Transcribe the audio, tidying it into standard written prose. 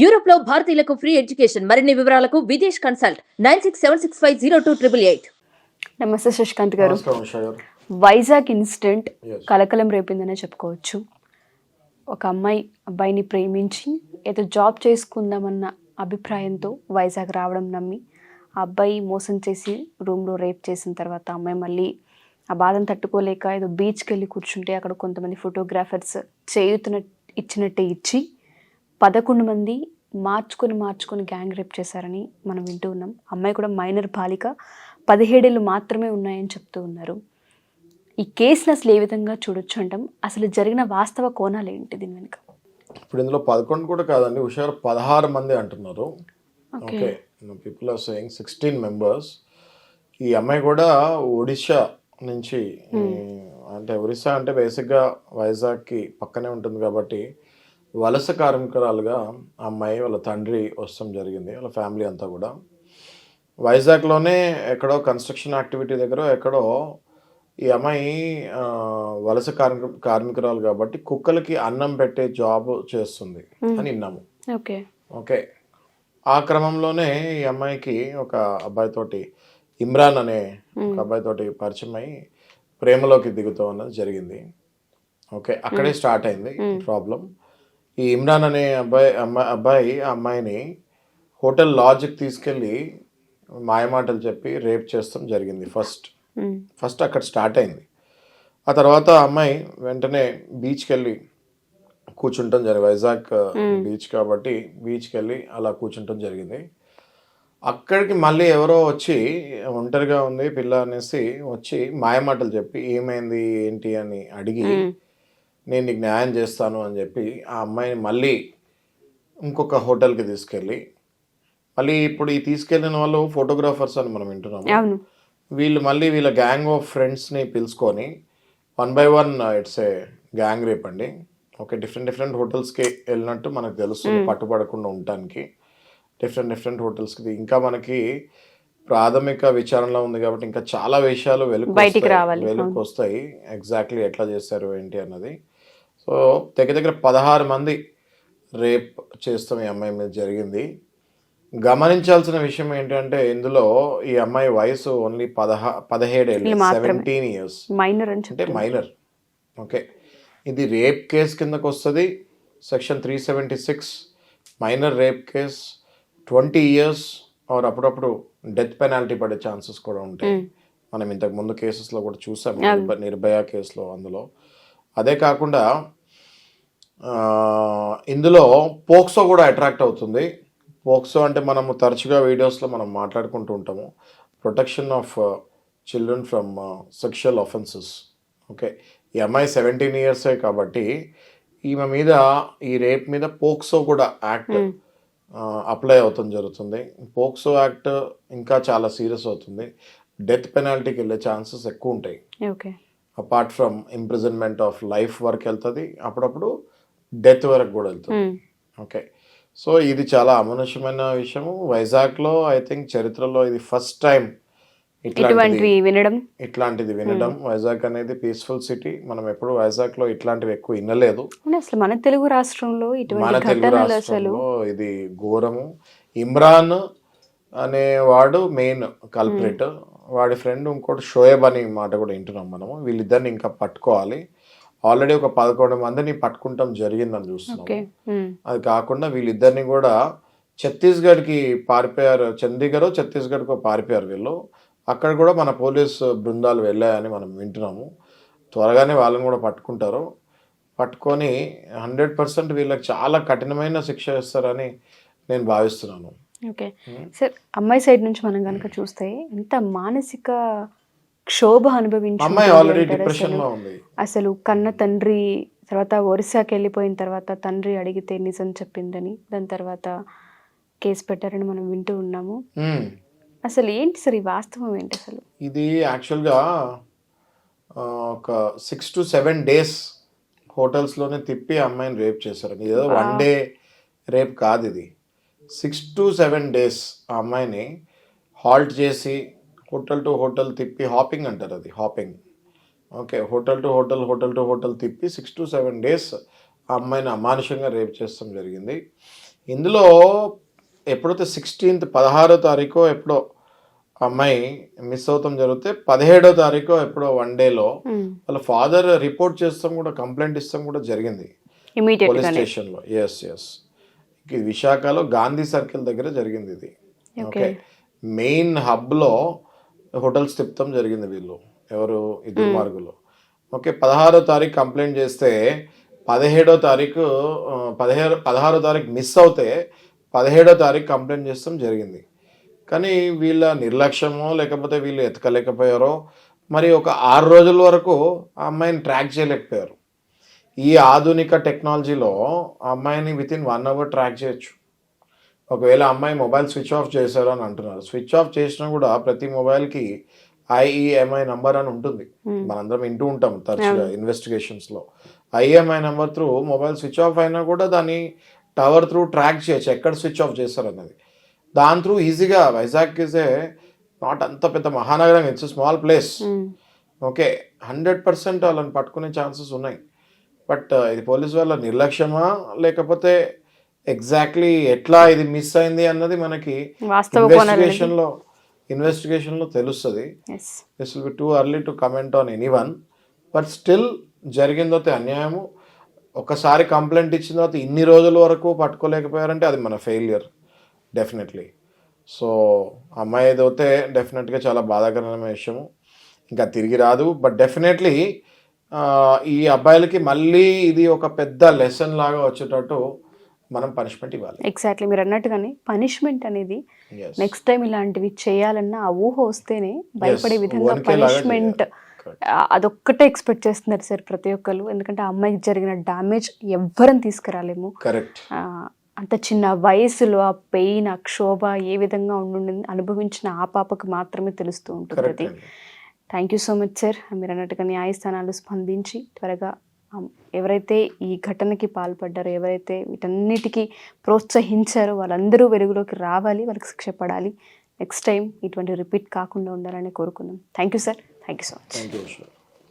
Europe లో భారతీయులకు free education. మరిన్ని వివరాలకు విదేశ్ కన్సల్ట్ 9676502888. నమస్తే శశికాంత్ గారు. నమస్కారం ఉషా గారు. Vizag incident Yes. కలకలం రేపిందనే చెప్పుకోవచ్చు. ఒక అబ్బాయిని ప్రేమించి ఏదో జాబ్ చేసుకుందామన్న అభిప్రాయంతో వైజాగ్ రావడం నమ్మి ఆ అబ్బాయి మోసం చేసి రూమ్లో రేప్ చేసిన తర్వాత అమ్మాయి మళ్ళీ ఆ బాధను తట్టుకోలేక ఏదో బీచ్కి వెళ్ళి కూర్చుంటే అక్కడ కొంతమంది ఫోటోగ్రాఫర్స్ ఇచ్చినట్టే ఇచ్చి 11 మంది మార్చుకొని గ్యాంగ్ రేప్ చేశారని మనం వింటూ ఉన్నాం. అమ్మాయి కూడా మైనర్ బాలిక, 17 ఏళ్ళు మాత్రమే ఉన్నాయని చెప్తూ ఉన్నారు. ఈ కేసును అసలు ఏ విధంగా చూడొచ్చు అంటాం? అసలు జరిగిన వాస్తవ కోణాలు ఏంటి దీని వెనుక? ఇప్పుడు ఇందులో 11 కూడా కాదండి ఉషా, 16 మంది అంటున్నారు. Okay, people are saying 16 members. ఈ అమ్మాయి కూడా ఒడిశా నుంచి, అంటే ఒరిస్సా అంటే బేసిక్గా వైజాగ్కి పక్కనే ఉంటుంది కాబట్టి వలస కార్మికురాలుగా ఆ అమ్మాయి వాళ్ళ తండ్రి వస్తాం జరిగింది, వాళ్ళ ఫ్యామిలీ అంతా కూడా. వైజాగ్లోనే ఎక్కడో కన్స్ట్రక్షన్ యాక్టివిటీ దగ్గర ఎక్కడో ఈ అమ్మాయి వలస కార్మికురాలు కాబట్టి కుక్కలకి అన్నం పెట్టే జాబ్ చేస్తుంది అని విన్నాము. ఓకే, ఆ క్రమంలోనే ఈ అమ్మాయికి ఒక అబ్బాయితోటి, ఇమ్రాన్ అనే ఒక అబ్బాయితోటి పరిచయం అయ్యి ప్రేమలోకి దిగుతూ అన్నది జరిగింది. ఓకే, అక్కడే స్టార్ట్ అయింది ప్రాబ్లం. ఈ ఇమ్రాన్ అనే అబ్బాయి ఆ అమ్మాయిని హోటల్ లాడ్జ్కి తీసుకెళ్ళి మాయమాటలు చెప్పి రేప్ చేస్తాం జరిగింది. ఫస్ట్ అక్కడ స్టార్ట్ అయింది. ఆ తర్వాత అమ్మాయి వెంటనే బీచ్కి వెళ్ళి కూర్చుంటాం జరిగింది. వైజాగ్ బీచ్ కాబట్టి బీచ్కి వెళ్ళి అలా కూర్చుంటాం జరిగింది. అక్కడికి మళ్ళీ ఎవరో వచ్చి ఒంటరిగా ఉంది పిల్ల అనేసి వచ్చి మాయమాటలు చెప్పి ఏమైంది ఏంటి అని అడిగి నేను నీకు న్యాయం చేస్తాను అని చెప్పి ఆ అమ్మాయిని మళ్ళీ ఇంకొక హోటల్కి తీసుకెళ్ళి, మళ్ళీ ఇప్పుడు ఈ తీసుకెళ్ళిన వాళ్ళు ఫోటోగ్రాఫర్స్ అని మనం వింటున్నాము. వీళ్ళు మళ్ళీ వీళ్ళ గ్యాంగ్ ఆఫ్ ఫ్రెండ్స్ని పిలుచుకొని 1 by 1 it's a gang rape అండి. ఓకే, డిఫరెంట్ హోటల్స్కి వెళ్ళినట్టు మనకు తెలుస్తుంది, పట్టుబడకుండా ఉండటానికి డిఫరెంట్ హోటల్స్కి. ఇంకా మనకి ప్రాథమిక విచారణలో ఉంది కాబట్టి ఇంకా చాలా విషయాలు వెలుగుకి వస్తాయి, ఎగ్జాక్ట్లీ ఎట్లా చేస్తారు ఏంటి అన్నది. సో దగ్గర 16 మంది రేప్ చేస్తాం ఈ అమ్మాయి మీద జరిగింది. గమనించాల్సిన విషయం ఏంటంటే ఇందులో ఈ అమ్మాయి వయసు ఓన్లీ 17 ఏళ్ళు, 17 years, అంటే మైనర్. ఓకే, ఇది రేప్ కేసు కిందకు వస్తుంది, section 376 minor rape case, 20 years or అప్పుడప్పుడు డెత్ పెనాల్టీ పడే ఛాన్సెస్ కూడా ఉంటాయి. మనం ఇంతకు ముందు కేసెస్లో కూడా చూసాం, నిర్భయ కేసులో. అందులో అదే కాకుండా ఇందులో పోక్సో కూడా అట్రాక్ట్ అవుతుంది. పోక్సో అంటే మనము తరచుగా వీడియోస్లో మనం మాట్లాడుకుంటూ ఉంటాము, protection of children from sexual offences. Okay, ఈ అమ్మాయి 17 years కాబట్టి ఈమె మీద ఈ రేప్ మీద పోక్సో కూడా యాక్ట్ అప్లై అవుతుంది జరుగుతుంది. పోక్సో యాక్ట్ ఇంకా చాలా సీరియస్ అవుతుంది, డెత్ పెనాల్టీకి వెళ్ళే ఛాన్సెస్ ఎక్కువ ఉంటాయి. Apart from imprisonment of life వరకు వెళ్తుంది, అప్పుడప్పుడు డెత్ వరకు కూడా వెళ్తుంది. ఓకే, సో ఇది చాలా అమానుషమైన విషయము. వైజాగ్లో ఐ థింక్ చరిత్రలో ఇది ఫస్ట్ టైం ఇట్లాంటిది వినడం. వైజాగ్ అనేది పీస్ఫుల్ సిటీ, మనం ఎప్పుడు వైజాగ్లో ఇట్లాంటివి ఎక్కువ వినలేదు. మన తెలుగు రాష్ట్రంలో ఇది ఘోరము. ఇమ్రాన్ అనేవాడు మెయిన్ కల్ప్రిట్, వాడి ఫ్రెండ్ ఇంకోటి షోయబ్ అనే మాట కూడా వింటున్నాం మనము. వీళ్ళిద్దరిని ఇంకా పట్టుకోవాలి. ఆల్రెడీ ఒక 11 మందిని పట్టుకుంటాం జరిగిందని చూస్తున్నాం. అది కాకుండా వీళ్ళిద్దరిని కూడా ఛత్తీస్గఢ్కి పారిపోయారు, ఛత్తీస్గఢ్కు పారిపోయారు వీళ్ళు. అక్కడ కూడా మన పోలీసు బృందాలు వెళ్ళాయని మనం వింటున్నాము. త్వరగానే వాళ్ళని కూడా పట్టుకుంటారు. పట్టుకొని 100% వీళ్ళకి చాలా కఠినమైన శిక్ష ఇస్తారని నేను భావిస్తున్నాను. ఓకే సార్, అమ్మాయి సైడ్ నుంచి మనం కనుక చూస్తే ఎంత మానసిక క్షోభ అనుభవించి అసలు కన్న తండ్రి తర్వాత ఒరిస్సాకి వెళ్ళిపోయిన తర్వాత తండ్రి అడిగితే నిజం చెప్పిందని, దాని తర్వాత కేసు పెట్టారని మనం వింటూ ఉన్నాము. అసలు ఏంటి సార్ ఈ వాస్తవం ఏంటి? అసలు ఇది యాక్చువల్గా ఒక 6 to 7 days హోటల్స్లోనే తిప్పి అమ్మాయిని రేప్ చేశారు. ఇది ఏదో 1 day రేప్ కాదు, ఇది 6 to 7 days ఆ అమ్మాయిని హాల్ట్ చేసి హోటల్ టు హోటల్ తిప్పి, హాపింగ్ అంటారు అది, hopping. Okay, hotel to hotel తిప్పి 6 to 7 days ఆ అమ్మాయిని అమానుషంగా రేప్ చేస్తాం జరిగింది. ఇందులో ఎప్పుడైతే 16వ తారీఖు ఎప్పుడో అమ్మాయి మిస్ అవుతాం జరిగితే 17వ తారీఖు ఎప్పుడో వన్ డేలో వాళ్ళ ఫాదర్ రిపోర్ట్ చేస్తాం కూడా, కంప్లైంట్ ఇస్తాం కూడా జరిగింది పోలీస్ స్టేషన్లో. ఎస్ ఇది విశాఖలో గాంధీ సర్కిల్ దగ్గర జరిగింది ఇది. ఓకే, మెయిన్ హబ్లో హోటల్స్ తిప్పడం జరిగింది వీళ్ళు ఎవరు ఈ దుర్మార్గులు. ఓకే, 16వ తారీఖు కంప్లైంట్ చేస్తే 17వ తారీఖు 16వ తారీఖు మిస్ అవుతే 17వ తారీఖు కంప్లైంట్ చేస్తాం జరిగింది. కానీ వీళ్ళ నిర్లక్ష్యమో లేకపోతే వీళ్ళు ఎతకలేకపోయారో మరి ఒక 6 రోజుల వరకు ఆ అమ్మాయిని ట్రాక్ చేయలేకపోయారు. ఈ ఆధునిక టెక్నాలజీలో ఆ అమ్మాయిని వితిన్ 1 అవర్ ట్రాక్ చేయొచ్చు. ఒకవేళ అమ్మాయి మొబైల్ స్విచ్ ఆఫ్ చేశారు అని అంటున్నారు. స్విచ్ ఆఫ్ చేసినా కూడా ప్రతి మొబైల్కి IEMI నంబర్ అని ఉంటుంది, మనందరం వింటూ ఉంటాం తరచుగా ఇన్వెస్టిగేషన్స్లో. IEMI number through mobile switch off అయినా కూడా దాన్ని టవర్ త్రూ ట్రాక్ చేయొచ్చు ఎక్కడ స్విచ్ ఆఫ్ చేస్తారు అన్నది. దాని త్రూ ఈజీగా వైజాగ్ ఈజ్ నాట్ అంత పెద్ద మహానగరం, ఇట్స్ స్మాల్ ప్లేస్. ఓకే, 100% వాళ్ళని పట్టుకునే ఛాన్సెస్ ఉన్నాయి. బట్ ఇది పోలీసు వాళ్ళ నిర్లక్ష్యమా లేకపోతే ఎగ్జాక్ట్లీ ఎట్లా ఇది మిస్ అయింది అన్నది మనకి ఇన్వెస్టిగేషన్లో తెలుస్తుంది. This will be too early to comment on anyone. But still జరిగిందైతే అన్యాయము. ఒకసారి కంప్లైంట్ ఇచ్చిన తర్వాత ఇన్ని రోజుల వరకు పట్టుకోలేకపోయారంటే అది మన ఫెయిలియర్ డెఫినెట్లీ. సో అమ్మాయి ఏదైతే డెఫినెట్గా చాలా బాధాకరమైన విషయము, ఇంకా తిరిగి రాదు. బట్ డెఫినెట్లీ ఈ అబ్బాయిలకి మళ్ళీ ఇది ఒక పెద్ద లెసన్ లాగా వచ్చేటట్టు మనం పనిష్మెంట్ ఇవ్వాలి. ఎగ్జాక్ట్లీ మీరు అన్నట్టుగానే పనిష్మెంట్ అనేది నెక్స్ట్ టైం ఇలాంటివి చేయాలన్నా ఆ ఊహ వస్తేనే భయపడే విధంగా పనిష్మెంట్ అదొక్కటే ఎక్స్పెక్ట్ చేస్తున్నారు సార్ ప్రతి ఒక్కరు. ఎందుకంటే ఆ అమ్మాయికి జరిగిన డ్యామేజ్ ఎవ్వరం తీసుకురాలేము. కరెక్ట్, అంత చిన్న వయసులో ఆ పెయిన్ ఆ క్షోభ ఏ విధంగా ఉండి అనుభవించిన ఆ పాపకు మాత్రమే తెలుస్తూ ఉంటుంది అది. Thank you so much sir. మీరు అన్నట్టుగా న్యాయస్థానాలు స్పందించి త్వరగా ఎవరైతే ఈ ఘటనకి పాల్పడ్డారో, ఎవరైతే వీటన్నిటికీ ప్రోత్సహించారో వాళ్ళందరూ వెలుగులోకి రావాలి, వాళ్ళకి శిక్ష పడాలి. నెక్స్ట్ టైం ఇటువంటి రిపీట్ కాకుండా ఉండాలని కోరుకుందాం. Thank you sir. Thank you so much.